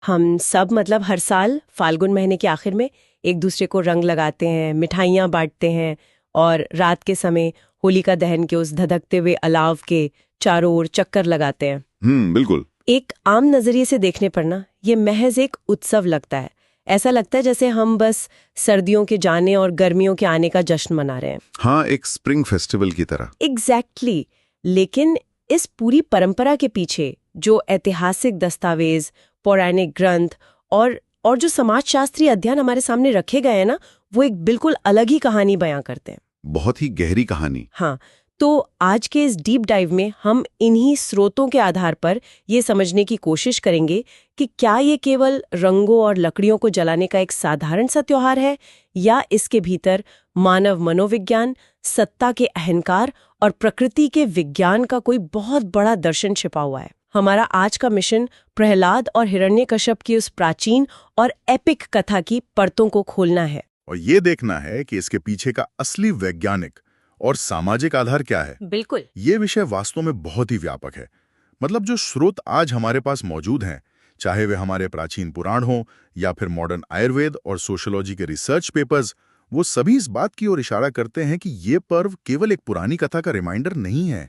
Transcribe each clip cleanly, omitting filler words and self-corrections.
हम सब मतलब हर साल फाल्गुन महीने के आखिर में एक दूसरे को रंग लगाते हैं, मिठाइयाँ बांटते हैं और रात के समय होलिका दहन के उस धधकते हुए अलाव के चारों ओर चक्कर लगाते हैं। बिल्कुल। एक आम नजरिए से देखने पर ना ये महज एक उत्सव लगता है। ऐसा लगता है जैसे हम बस सर्दियों के जाने और गर्मियों के आने का जश्न मना रहे हैं। हाँ, एक स्प्रिंग फेस्टिवल की तरह। एग्जैक्टली। लेकिन इस पूरी परंपरा के पीछे जो ऐतिहासिक दस्तावेज, पौराणिक ग्रंथ और जो समाजशास्त्री अध्ययन हमारे सामने रखे गए हैं ना, वो एक बिल्कुल अलग ही कहानी बयां करते हैं। बहुत ही गहरी कहानी। हाँ, तो आज के इस डीप डाइव में हम इन्हीं स्रोतों के आधार पर ये समझने की कोशिश करेंगे कि क्या ये केवल रंगों और लकड़ियों को जलाने का एक साधारण सा त्योहार है, या इसके भीतर मानव मनोविज्ञान, सत्ता के अहंकार और प्रकृति के विज्ञान का कोई बहुत बड़ा दर्शन छिपा हुआ है। हमारा आज का मिशन प्रहलाद और हिरण्यकश्यप की उस प्राचीन और एपिक कथा की परतों को खोलना है और ये देखना है कि इसके पीछे का असली वैज्ञानिक और सामाजिक आधार क्या है। बिल्कुल। ये विषय वास्तव में बहुत ही व्यापक है। मतलब जो स्रोत आज हमारे पास मौजूद हैं, चाहे वे हमारे प्राचीन पुराण हों या फिर मॉडर्न आयुर्वेद और सोशियोलॉजी के रिसर्च पेपर्स, वो सभी इस बात की ओर इशारा करते हैं कि ये पर्व केवल एक पुरानी कथा का रिमाइंडर नहीं है।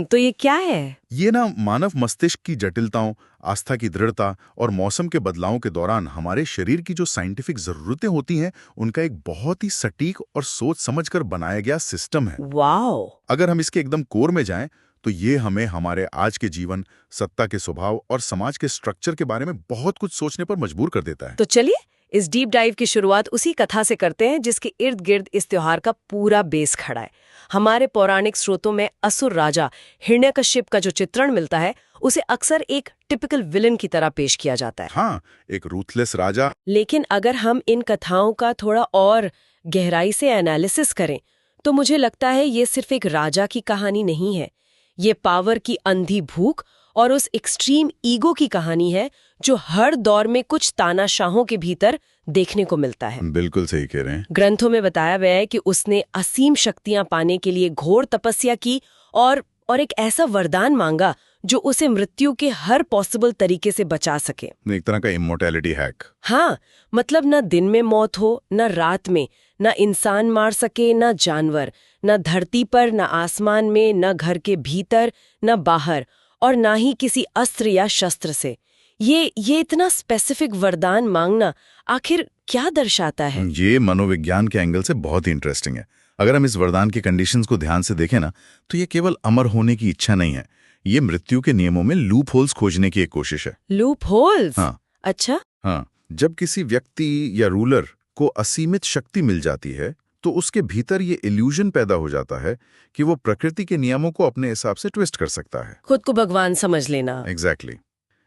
तो ये क्या है? ये ना मानव मस्तिष्क की जटिलताओं, आस्था की दृढ़ता और मौसम के बदलावों के दौरान हमारे शरीर की जो साइंटिफिक जरूरतें होती हैं, उनका एक बहुत ही सटीक और सोच समझकर बनाया गया सिस्टम है। वाओ! अगर हम इसके एकदम कोर में जाएं, तो ये हमें हमारे आज के जीवन, सत्ता के स्वभाव और समाज के स्ट्रक्चर के बारे में बहुत कुछ सोचने पर मजबूर कर देता है। तो चलिए इस डीप डाइव की शुरुआत उसी कथा से करते हैं जिसके इर्द गिर्द इस त्योहार का पूरा बेस खड़ा है। हमारे पौराणिक स्रोतों में असुर राजा हिरण्यकश्यप का जो चित्रण मिलता है, उसे अक्सर एक टिपिकल विलन की तरह पेश किया जाता है। हाँ, एक रूथलेस राजा। लेकिन अगर हम इन कथाओं का थोड़ा और गहराई से एनालिसिस करें, तो मुझे लगता है ये सिर्फ एक राजा की कहानी नहीं है। ये पावर की अंधी भूख और उस एक्सट्रीम ईगो की कहानी है जो हर दौर में कुछ तानाशाहों के भीतर देखने को मिलता है। बिल्कुल सही कह रहे हैं। ग्रंथों में बताया गया है कि उसने असीम शक्तियां पाने के लिए घोर तपस्या की और एक ऐसा वरदान मांगा जो उसे मृत्यु के हर पॉसिबल तरीके से बचा सके। एक तरह का इमोर्टैलिटी हैक। हाँ, मतलब न दिन में मौत हो, न रात में, न इंसान मार सके, न जानवर, न धरती पर, न आसमान में, न घर के भीतर, न बाहर, और ना ही किसी अस्त्र या शस्त्र से। ये इतना स्पेसिफिक वरदान मांगना आखिर क्या दर्शाता है? ये मनोविज्ञान के एंगल से बहुत ही इंटरेस्टिंग है। अगर हम इस वरदान के कंडीशंस को ध्यान से देखें ना, तो ये केवल अमर होने की इच्छा नहीं है। ये मृत्यु के नियमों में लूप होल्स खोजने की एक कोशिश है। Loop holes? हाँ। अच्छा। हाँ, जब किसी व्यक्ति या रूलर को असीमित शक्ति मिल जाती है, तो उसके भीतर ये इल्यूजन पैदा हो जाता है कि वो प्रकृति के नियमों को अपने हिसाब से ट्विस्ट कर सकता है। खुद को भगवान समझ लेना। एग्जैक्टली।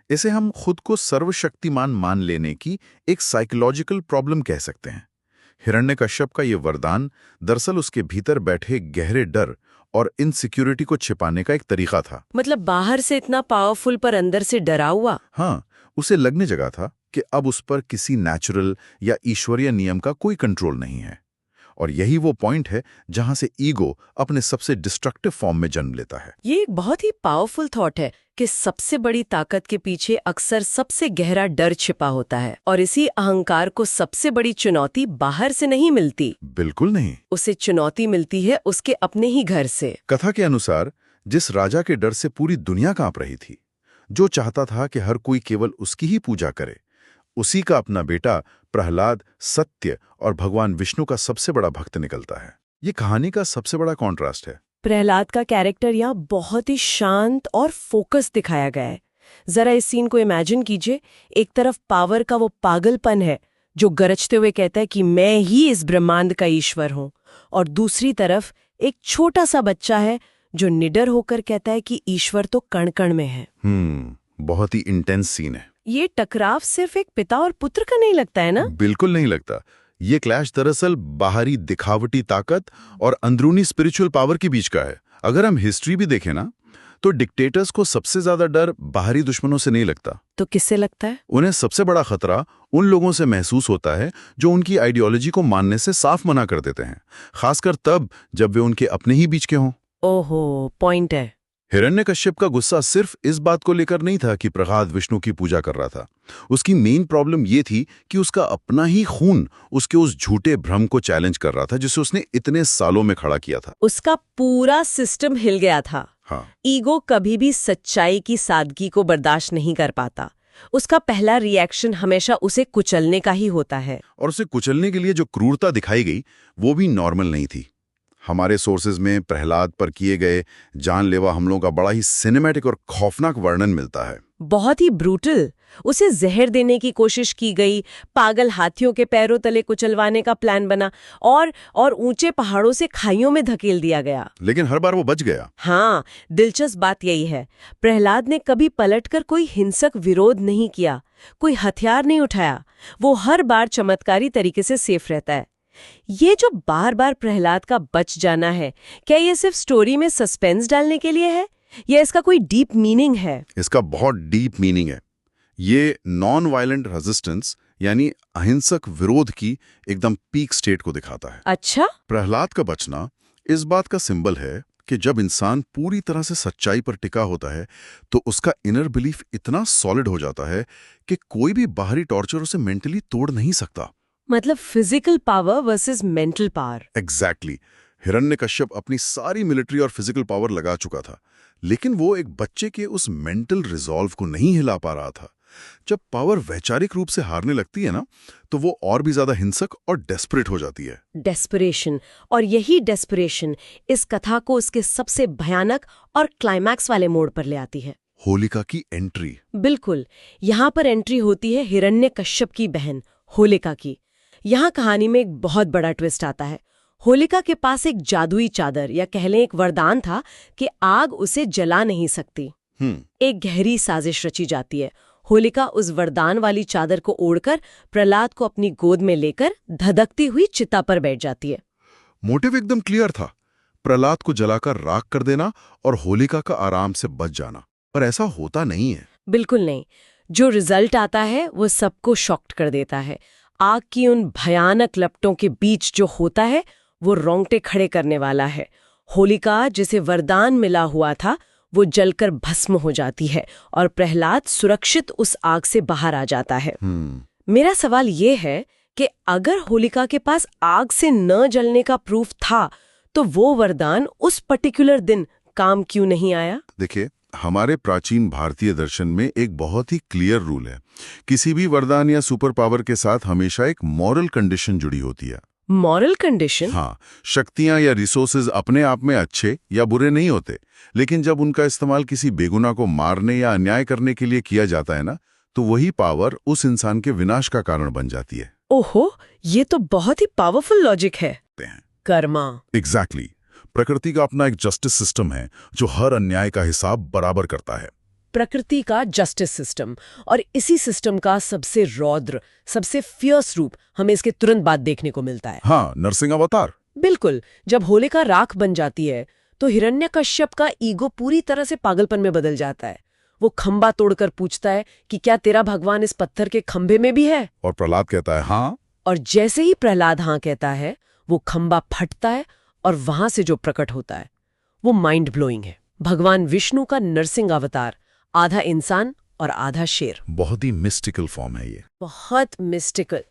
इसे हम खुद को सर्वशक्तिमान मान लेने की एक साइकोलॉजिकल प्रॉब्लम कह सकते हैं। हिरण्यकश्यप का ये वरदान दरअसल उसके भीतर बैठे गहरे डर और इनसिक्योरिटी को छिपाने का एक तरीका था। मतलब बाहर से इतना पावरफुल पर अंदर से डरा हुआ। हाँ, उसे लगने जगह था कि अब उस पर किसी नेचुरल या ईश्वरीय नियम का कोई कंट्रोल नहीं है। और यही वो पॉइंट है जहां से ईगो अपने सबसे डिस्ट्रक्टिव फॉर्म में जन्म लेता है। ये एक बहुत ही पावरफुल थॉट है कि सबसे बड़ी ताकत के पीछे अक्सर सबसे गहरा डर छिपा होता है, और इसी अहंकार को सबसे बड़ी चुनौती बाहर से नहीं मिलती। बिल्कुल नहीं। उसे चुनौती मिलती है उसके अपने ही घर से। कथा के अनुसार जिस राजा के डर से पूरी दुनिया कांप रही थी, जो चाहता था कि हर कोई केवल उसकी ही पूजा करे, उसी का अपना बेटा प्रहलाद सत्य और भगवान विष्णु का सबसे बड़ा भक्त निकलता है। ये कहानी का सबसे बड़ा कॉन्ट्रास्ट है। प्रहलाद का कैरेक्टर यहाँ बहुत ही शांत और फोकस दिखाया गया है। जरा इस सीन को इमेजिन कीजिए। एक तरफ पावर का वो पागलपन है जो गरजते हुए कहता है कि मैं ही इस ब्रह्मांड का ईश्वर हूँ, और दूसरी तरफ एक छोटा सा बच्चा है जो निडर होकर कहता है कि ईश्वर तो कण कण में है। बहुत ही इंटेंस सीन है। ये टकराव सिर्फ एक पिता और पुत्र का नहीं लगता है ना? बिल्कुल नहीं लगता। ये क्लैश दरअसल बाहरी दिखावटी ताकत और अंदरूनी स्पिरिचुअल पावर के बीच का है। अगर हम हिस्ट्री भी देखें ना, तो डिक्टेटर्स को सबसे ज्यादा डर बाहरी दुश्मनों से नहीं लगता। तो किससे लगता है? उन्हें सबसे बड़ा खतरा उन लोगों से महसूस होता है जो उनकी आइडियोलॉजी को मानने से साफ मना कर देते हैं, खासकर तब जब वे उनके अपने ही बीच के हों। ओहो, पॉइंट है। हिरण्यकश्यप का गुस्सा सिर्फ इस बात को लेकर नहीं था कि प्रहलाद विष्णु की पूजा कर रहा था। उसकी मेन प्रॉब्लम ये थी कि उसका अपना ही खून उसके उस झूठे भ्रम को चैलेंज कर रहा था जिसे उसने इतने सालों में खड़ा किया था। उसका पूरा सिस्टम हिल गया था। हाँ, ईगो कभी भी सच्चाई की सादगी को बर्दाश्त नहीं कर पाता। उसका पहला रिएक्शन हमेशा उसे कुचलने का ही होता है। और उसे कुचलने के लिए जो क्रूरता दिखाई गई वो भी नॉर्मल नहीं थी। हमारे सोर्सेज में प्रहलाद पर किए गए जानलेवा हमलों का बड़ा ही सिनेमैटिक और खौफनाक वर्णन मिलता है। बहुत ही ब्रूटल। उसे जहर देने की कोशिश की गई, पागल हाथियों के पैरों तले कुचलवाने का प्लान बना और ऊंचे पहाड़ों से खाइयों में धकेल दिया गया। लेकिन हर बार वो बच गया। हाँ, दिलचस्प बात यही है, प्रहलाद ने कभी पलटकर कोई हिंसक विरोध नहीं किया, कोई हथियार नहीं उठाया। वो हर बार चमत्कारी तरीके से सेफ रहता है। ये जो बार बार प्रहलाद का बच जाना है, क्या ये सिर्फ स्टोरी में सस्पेंस डालने के लिए है या इसका कोई डीप मीनिंग है? इसका बहुत डीप मीनिंग है। ये नॉन वायलेंट रेजिस्टेंस यानी अहिंसक विरोध की एकदम पीक स्टेट को दिखाता है। अच्छा, प्रहलाद का बचना इस बात का सिंबल है कि जब इंसान पूरी तरह से सच्चाई पर टिका होता है तो उसका इनर बिलीफ इतना सॉलिड हो जाता है कि कोई भी बाहरी टॉर्चर उसे मेंटली तोड़ नहीं सकता। मतलब physical power versus mental power. Exactly. Hiranyakashyap अपनी सारी मिलिट्री और फिजिकल पावर लगा चुका था, लेकिन वो एक बच्चे के उस मेंटल रिजॉल्व को नहीं हिला पा रहा था। जब पावर वैचारिक रूप से हारने लगती है ना, तो वो और भी ज्यादा हिंसक और डेस्परेट हो जाती है। डेस्परेशन, और यही डेस्परेशन इस कथा को उसके सबसे भयानक और क्लाइमैक्स वाले मोड़ पर ले आती है। होलिका की एंट्री। बिल्कुल, यहाँ पर एंट्री होती है हिरण्यकश्यप की बहन होलिका की। यहाँ कहानी में एक बहुत बड़ा ट्विस्ट आता है। होलिका के पास एक जादुई चादर या कह लें एक वरदान था कि आग उसे जला नहीं सकती। एक गहरी साजिश रची जाती है। होलिका उस वरदान वाली चादर को ओढ़कर प्रहलाद को अपनी गोद में लेकर धधकती हुई चिता पर बैठ जाती है। मोटिव एकदम क्लियर था, प्रहलाद को जलाकर राख कर देना और होलिका का आराम से बच जाना। पर ऐसा होता नहीं है। बिल्कुल नहीं। जो रिजल्ट आता है वो सबको शॉक्ड कर देता है। आग की उन भयानक लपटों के बीच जो होता है वो रोंगटे खड़े करने वाला है। होलिका जिसे वरदान मिला हुआ था वो जलकर भस्म हो जाती है और प्रहलाद सुरक्षित उस आग से बाहर आ जाता है। मेरा सवाल ये है कि अगर होलिका के पास आग से न जलने का प्रूफ था तो वो वरदान उस पर्टिकुलर दिन काम क्यों नहीं आया? देखिए, हमारे प्राचीन भारतीय दर्शन में एक बहुत ही क्लियर रूल है, किसी भी वरदान या सुपर पावर के साथ हमेशा एक मॉरल कंडीशन जुड़ी होती है। Moral condition? हाँ, शक्तियां या रिसोर्सेज अपने आप में अच्छे या बुरे नहीं होते, लेकिन जब उनका इस्तेमाल किसी बेगुनाह को मारने या अन्याय करने के लिए किया जाता है ना, तो वही पावर उस इंसान के विनाश का कारण बन जाती है। ओहो, ये तो बहुत ही पावरफुल लॉजिक है। कर्मा। एग्जैक्टली। प्रकृति का अपना एक जस्टिस सिस्टम है जो हर अन्याय का हिसाब बराबर करता है। प्रकृति का जस्टिस सिस्टम, और इसी सिस्टम का सबसे रौद्र, सबसे फियर्स रूप हमें इसके तुरंत बाद देखने को मिलता है। हाँ, नरसिंह अवतार। बिल्कुल। जब होलिका राख बन जाती है तो हिरण्यकश्यप का ईगो पूरी तरह से पागलपन में बदल जाता है। वो खंबा तोड़कर पूछता है कि क्या तेरा भगवान इस पत्थर के खंभे में भी है? और प्रहलाद कहता है हाँ। और जैसे ही प्रहलाद हाँ कहता है, वो खंबा फटता है और वहां से जो प्रकट होता है वो माइंड ब्लोइंग है। भगवान विष्णु का नरसिंह अवतार, आधा इंसान और आधा शेर। बहुत ही मिस्टिकल फॉर्म है ये। बहुत मिस्टिकल।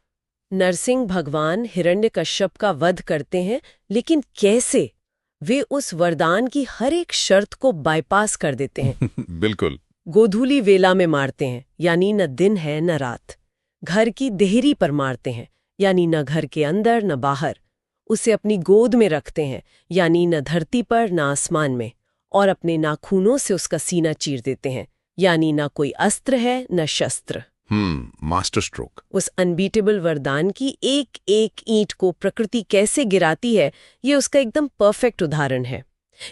नरसिंह भगवान हिरण्यकश्यप का वध करते हैं, लेकिन कैसे? वे उस वरदान की हर एक शर्त को बाईपास कर देते हैं। बिल्कुल। गोधूली वेला में मारते हैं, यानी न दिन है न रात। घर की देहरी पर मारते हैं, यानी न घर के अंदर न बाहर। उसे अपनी गोद में रखते हैं, यानी न धरती पर न आसमान में। और अपने नाखूनों से उसका सीना चीर देते हैं, यानी न कोई अस्त्र है न शस्त्र। Master stroke. उस अनबीटेबल वरदान की एक एक ईंट को प्रकृति कैसे गिराती है, ये उसका एकदम परफेक्ट उदाहरण है।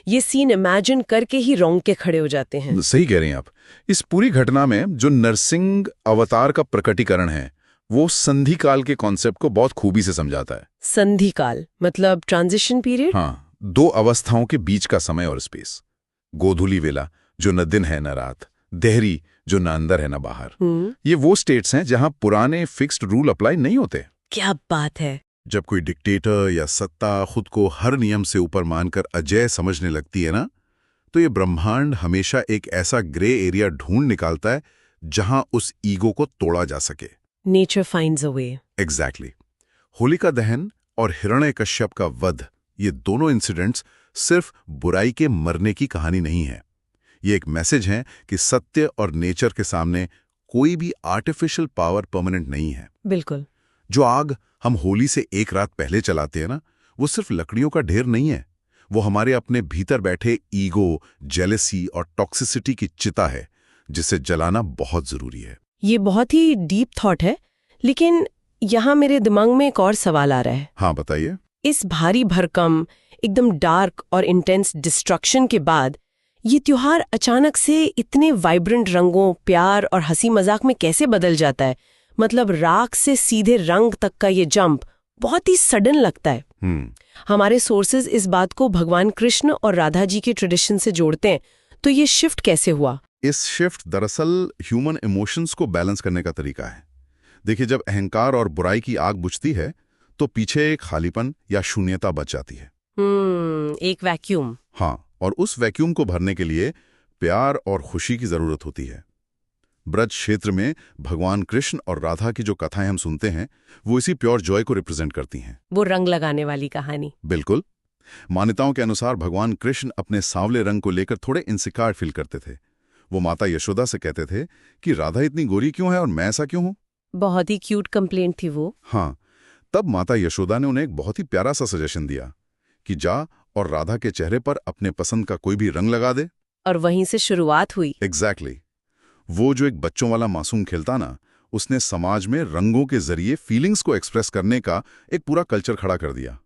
ये सीन इमेजिन करके ही रोंगटे खड़े हो जाते हैं। सही कह रही हैं आप। इस पूरी घटना में जो नरसिंह अवतार का प्रकटीकरण है वो संधि काल के कॉन्सेप्ट को बहुत खूबी से समझाता है। संधि काल मतलब ट्रांजिशन पीरियड? हाँ, दो अवस्थाओं के बीच का समय और स्पेस। गोधूली वेला जो न दिन है न रात, देहरी जो न अंदर है न बाहर। ये वो स्टेट्स हैं जहां पुराने फिक्स्ड रूल अप्लाई नहीं होते। क्या बात है। जब कोई डिक्टेटर या सत्ता खुद को हर नियम से ऊपर मानकर अजय समझने लगती है ना, तो ये ब्रह्मांड हमेशा एक ऐसा ग्रे एरिया ढूंढ निकालता है जहां उस ईगो को तोड़ा जा सके। Nature finds a way. Exactly. Holika दहन और हिरण्यकश्यप का वध, ये दोनों इंसिडेंट्स सिर्फ बुराई के मरने की कहानी नहीं है। ये एक मैसेज है कि सत्य और नेचर के सामने कोई भी आर्टिफिशियल पावर परमानेंट नहीं है। बिल्कुल। जो आग हम होली से एक रात पहले चलाते हैं ना, वो सिर्फ लकड़ियों का ढेर नहीं है। वो हमारे अपने भीतर बैठे ईगो, जेलेसी और टॉक्सिसिटी की चिता है, जिसे जलाना बहुत जरूरी है। ये बहुत ही डीप थॉट है, लेकिन यहाँ मेरे दिमाग में एक और सवाल आ रहा है। हाँ, बताइए। इस भारी भरकम, एकदम डार्क और इंटेंस डिस्ट्रक्शन के बाद ये त्योहार अचानक से इतने वाइब्रेंट रंगों, प्यार और हंसी मजाक में कैसे बदल जाता है? मतलब राख से सीधे रंग तक का ये जंप बहुत ही सडन लगता है। हमारे सोर्सेज इस बात को भगवान कृष्ण और राधा जी के ट्रेडिशन से जोड़ते हैं, तो ये शिफ्ट कैसे हुआ? इस शिफ्ट दरअसल ह्यूमन इमोशंस को बैलेंस करने का तरीका है। देखिए, जब अहंकार और बुराई की आग बुझती है तो पीछे एक खालीपन या शून्यता बच जाती है। एक वैक्यूम। हाँ, और उस वैक्यूम को भरने के लिए प्यार और खुशी की जरूरत होती है। ब्रज क्षेत्र में भगवान कृष्ण और राधा की जो कथाएं हम सुनते हैं, वो इसी प्योर जॉय को रिप्रेजेंट करती हैं। वो रंग लगाने वाली कहानी। बिल्कुल। मान्यताओं के अनुसार भगवान कृष्ण अपने सांवले रंग को लेकर थोड़े इनसिक्योर फील करते थे। वो माता यशोदा से कहते थे कि राधा इतनी गोरी क्यों है और मैं ऐसा क्यों हूं। बहुत ही क्यूट कंप्लेंट थी वो। हाँ, तब माता यशोदा ने उन्हें एक बहुत ही प्यारा सा सजेशन दिया कि जा और राधा के चेहरे पर अपने पसंद का कोई भी रंग लगा दे। और वहीं से शुरुआत हुई। एग्जैक्टली। वो जो एक बच्चों वाला मासूम खेलता ना, उसने समाज में रंगों के जरिए फीलिंग्स को एक्सप्रेस करने का एक पूरा कल्चर खड़ा कर दिया।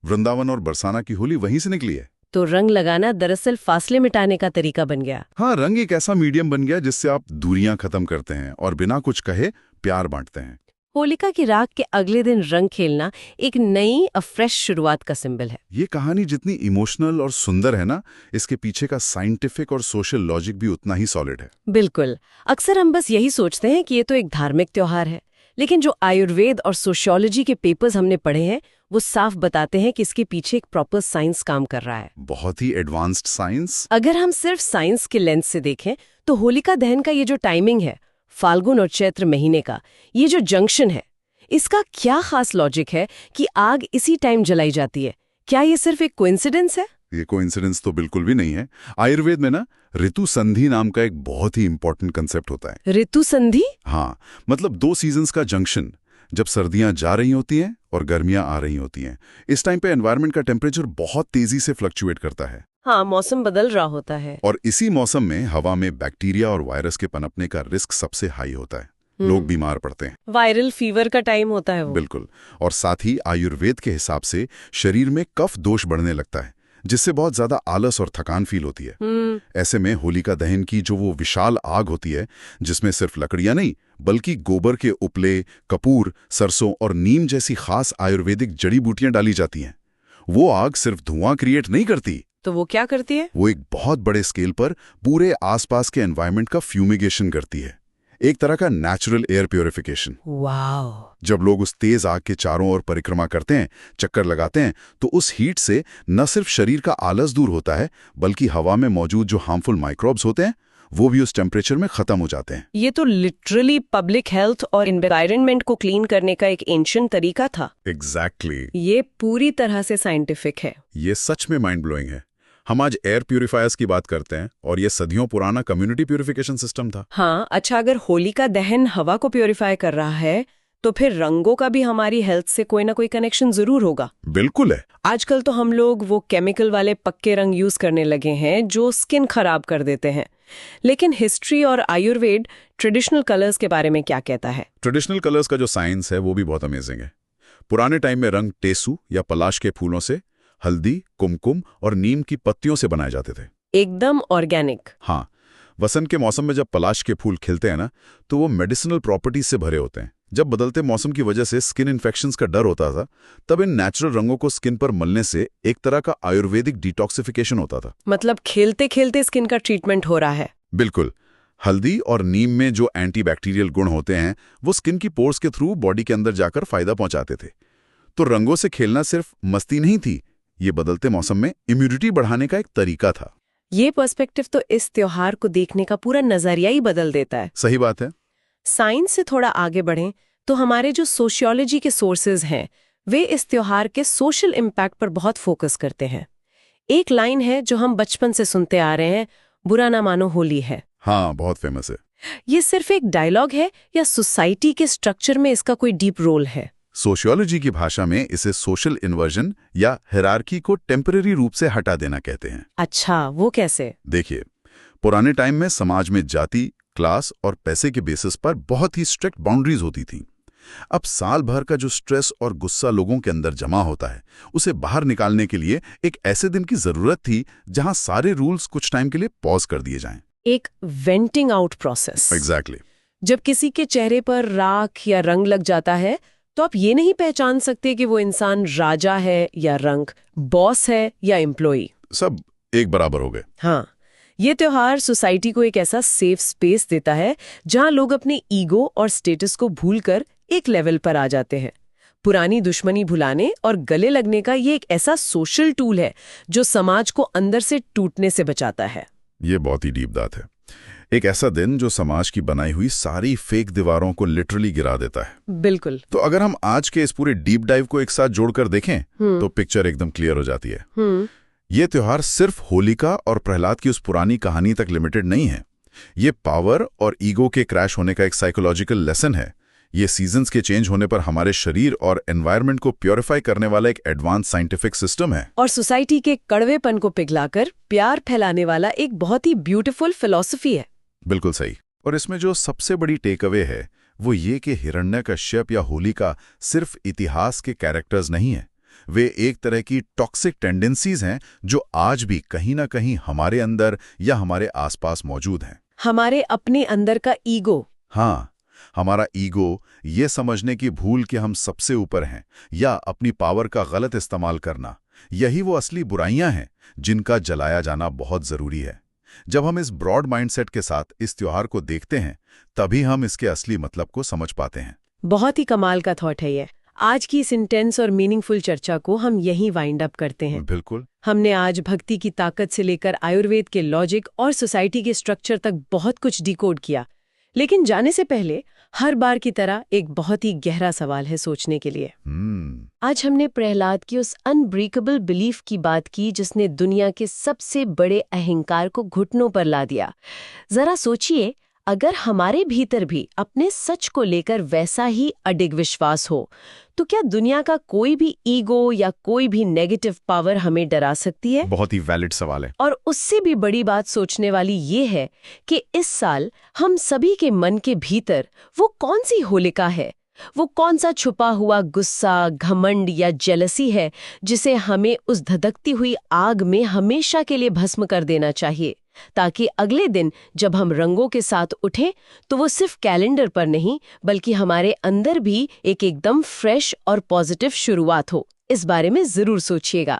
वृंदावन और बरसाना की होली वहीं से निकली है। तो रंग लगाना दरअसल फासले मिटाने का तरीका बन गया। हाँ, रंग एक ऐसा मीडियम बन गया जिससे आप दूरियां खत्म करते हैं और बिना कुछ कहे प्यार बांटते हैं। होलिका की राख के अगले दिन रंग खेलना एक नई फ्रेश शुरुआत का सिंबल है। ये कहानी जितनी इमोशनल और सुंदर है ना, इसके पीछे का साइंटिफिक और सोशल लॉजिक भी उतना ही सॉलिड है। बिल्कुल। अक्सर हम बस यही सोचते हैं कि ये तो एक धार्मिक त्योहार है, लेकिन जो आयुर्वेद और सोशियोलॉजी के पेपर्स हमने पढ़े हैं, वो साफ बताते हैं कि इसके पीछे एक प्रॉपर साइंस काम कर रहा है। बहुत ही एडवांस्ड साइंस। अगर हम सिर्फ साइंस के लेंस से देखें तो होलिका दहन का ये जो टाइमिंग है, फाल्गुन और चैत्र महीने का, ये जो जंक्शन है, इसका क्या खास लॉजिक है कि आग इसी टाइम जलाई जाती है? क्या ये सिर्फ एक कोइंसिडेंस है? ये कोइंसिडेंस तो बिल्कुल भी नहीं है। आयुर्वेद में ना ऋतु संधि नाम का एक बहुत ही इंपॉर्टेंट कंसेप्ट होता है। ऋतु संधि? हाँ, मतलब दो सीजन्स का जंक्शन। जब सर्दियां जा रही होती हैं और गर्मियां आ रही होती हैं, इस टाइम पे एनवायरनमेंट का टेम्परेचर बहुत तेजी से फ्लक्चुएट करता है। हाँ, मौसम बदल रहा होता है। और इसी मौसम में हवा में बैक्टीरिया और वायरस के पनपने का रिस्क सबसे हाई होता है। लोग बीमार पड़ते हैं। वायरल फीवर का टाइम होता है वो। बिल्कुल। और साथ ही आयुर्वेद के हिसाब से शरीर में कफ दोष बढ़ने लगता है, जिससे बहुत ज्यादा आलस और थकान फील होती है। ऐसे में होलिका दहन की जो वो विशाल आग होती है, जिसमें सिर्फ लकड़ियां नहीं बल्कि गोबर के उपले, कपूर, सरसों और नीम जैसी खास आयुर्वेदिक जड़ी बूटियां डाली जाती हैं, वो आग सिर्फ धुआं क्रिएट नहीं करती। तो वो क्या करती है? वो एक बहुत बड़े स्केल पर पूरे आसपास के एनवायरनमेंट का फ्यूमिगेशन करती है, एक तरह का नेचुरल एयर प्योरिफिकेशन। वाओ! जब लोग उस तेज आग के चारों ओर परिक्रमा करते हैं, चक्कर लगाते हैं, तो उस हीट से न सिर्फ शरीर का आलस दूर होता है, बल्कि हवा में मौजूद जो हार्मफुल माइक्रोब्स होते हैं, वो भी उस टेम्परेचर में खत्म हो जाते हैं। ये तो लिटरली पब्लिक हेल्थ और एनवायरनमेंट को क्लीन करने का एक एंशिएंट तरीका था। एग्जैक्टली। ये पूरी तरह से साइंटिफिक है। ये सच में माइंड ब्लोइंग है। हम आज एयर प्यूरिफायर्स की बात करते हैं और ये सदियों पुराना कम्युनिटी प्यूरिफिकेशन सिस्टम था। हाँ, अच्छा, अगर होलिका दहन हवा को प्योरीफाई कर रहा है तो फिर रंगों का भी हमारी हेल्थ से कोई ना कोई कनेक्शन जरूर होगा। बिल्कुल है। आजकल तो हम लोग वो केमिकल वाले पक्के रंग यूज करने लगे हैं जो स्किन खराब कर देते हैं, लेकिन हिस्ट्री और आयुर्वेद ट्रेडिशनल कलर्स के बारे में क्या कहता है? ट्रेडिशनल कलर्स का जो साइंस है वो भी बहुत अमेजिंग है। पुराने टाइम में रंग टेसू या पलाश के फूलों से, हल्दी, कुमकुम और नीम की पत्तियों से बनाए जाते थे। एकदम ऑर्गेनिक। हाँ, वसंत के मौसम में जब पलाश के फूल खिलते हैं ना, तो वो मेडिसिनल प्रॉपर्टीज से भरे होते हैं। जब बदलते मौसम की वजह से स्किन इन्फेक्शंस का डर होता था, तब इन नेचुरल रंगों को स्किन पर मलने से एक तरह का आयुर्वेदिक डिटॉक्सिफिकेशन होता था। मतलब खेलते खेलते स्किन का ट्रीटमेंट हो रहा है। बिल्कुल। हल्दी और नीम में जो एंटीबैक्टीरियल गुण होते हैं, वो स्किन की पोर्स के थ्रू बॉडी के अंदर जाकर फायदा पहुंचाते थे। तो रंगों से खेलना सिर्फ मस्ती नहीं थी, ये बदलते मौसम में इम्यूनिटी बढ़ाने का एक तरीका था। ये पर्सपेक्टिव तो इस त्योहार को देखने का पूरा नजरिया ही बदल देता है। सही बात है। साइंस से थोड़ा आगे बढ़ें तो हमारे जो सोशियोलॉजी के सोर्सेज हैं वे इस त्योहार के सोशल इम्पैक्ट पर बहुत फोकस करते हैं। एक लाइन है जो हम बचपन से सुनते आ रहे हैं, बुरा ना मानो होली है। हाँ, बहुत फेमस है। ये सिर्फ एक डायलॉग है या सोसाइटी के स्ट्रक्चर में इसका कोई डीप रोल है? सोशियोलॉजी की भाषा में इसे सोशल इन्वर्जन या हायरार्की को टेम्पररी रूप से हटा देना कहते हैं। अच्छा, वो कैसे? देखिए, पुराने टाइम में समाज में जाति, क्लास और पैसे के बेसिस पर बहुत ही स्ट्रिक्ट बाउंड्रीज होती थी। अब साल भर का जो स्ट्रेस और गुस्सा लोगों के अंदर जमा होता है, उसे बाहर निकालने के लिए एक ऐसे दिन की जरूरत थी जहां सारे रूल्स कुछ टाइम के लिए पॉज कर दिए जाएं। एक वेंटिंग आउट प्रोसेस। एग्जैक्टली। जब किसी के चेहरे पर राख या रंग लग जाता है तो आप ये नहीं पहचान सकते कि वो इंसान राजा है या रंक, बॉस है या एम्प्लॉई। सब एक बराबर हो गए। हाँ, ये त्योहार सोसाइटी को एक ऐसा सेफ स्पेस देता है जहां लोग अपने ईगो और स्टेटस को भूलकर एक लेवल पर आ जाते हैं। पुरानी दुश्मनी भुलाने और गले लगने का ये एक ऐसा सोशल टूल है जो समाज को अंदर से टूटने से बचाता है। ये बहुत ही डीप बात है। एक ऐसा दिन जो समाज की बनाई हुई सारी फेक दीवारों को लिटरली गिरा देता है। बिल्कुल। तो अगर हम आज के इस पूरे डीप डाइव को एक साथ जोड़कर देखें तो पिक्चर एकदम क्लियर हो जाती है। ये त्योहार सिर्फ होलिका और प्रहलाद की उस पुरानी कहानी तक लिमिटेड नहीं है। ये पावर और ईगो के क्रैश होने का एक साइकोलॉजिकल लेसन है। ये सीजन्स के चेंज होने पर हमारे शरीर और एनवायरनमेंट को प्योरीफाई करने वाला एक एडवांस साइंटिफिक सिस्टम है। और सोसाइटी के कड़वेपन को पिघलाकर प्यार फैलाने वाला एक बहुत ही ब्यूटीफुल फिलॉसफी है। बिल्कुल सही। और इसमें जो सबसे बड़ी टेक अवे है वो ये कि हिरण्यकश्यप या होलिका सिर्फ इतिहास के कैरेक्टर्स नहीं है। वे एक तरह की टॉक्सिक टेंडेंसीज हैं जो आज भी कहीं ना कहीं हमारे अंदर या हमारे आसपास मौजूद हैं। हमारे अपने अंदर का ईगो। हाँ, हमारा ईगो, ये समझने की भूल कि हम सबसे ऊपर हैं या अपनी पावर का गलत इस्तेमाल करना, यही वो असली बुराइयां हैं जिनका जलाया जाना बहुत जरूरी है। जब हम इस ब्रॉड माइंडसेट के साथ इस त्योहार को देखते हैं तभी हम इसके असली मतलब को समझ पाते हैं। बहुत ही कमाल का थॉट है ये। आज की इस इंटेंस और मीनिंगफुल चर्चा को हम यहीं वाइंड अप करते हैं। बिल्कुल। हमने आज भक्ति की ताकत से लेकर आयुर्वेद के लॉजिक और सोसाइटी के स्ट्रक्चर तक बहुत कुछ डिकोड किया। लेकिन जाने से पहले हर बार की तरह एक बहुत ही गहरा सवाल है सोचने के लिए। आज हमने प्रहलाद की उस अनब्रेकेबल बिलीफ की बात की जिसने दुनिया के सबसे बड़े अहंकार को घुटनों पर ला दिया। जरा सोचिए, अगर हमारे भीतर भी अपने सच को लेकर वैसा ही अडिग विश्वास हो तो क्या दुनिया का कोई भी ईगो या कोई भी नेगेटिव पावर हमें डरा सकती है? बहुत ही वैलिड सवाल है। और उससे भी बड़ी बात सोचने वाली ये है कि इस साल हम सभी के मन के भीतर वो कौन सी होलिका है, वो कौन सा छुपा हुआ गुस्सा, घमंड या जेलसी है जिसे हमें उस धधकती हुई आग में हमेशा के लिए भस्म कर देना चाहिए, ताकि अगले दिन जब हम रंगों के साथ उठें तो वो सिर्फ कैलेंडर पर नहीं बल्कि हमारे अंदर भी एक एकदम फ्रेश और पॉजिटिव शुरुआत हो। इस बारे में जरूर सोचिएगा।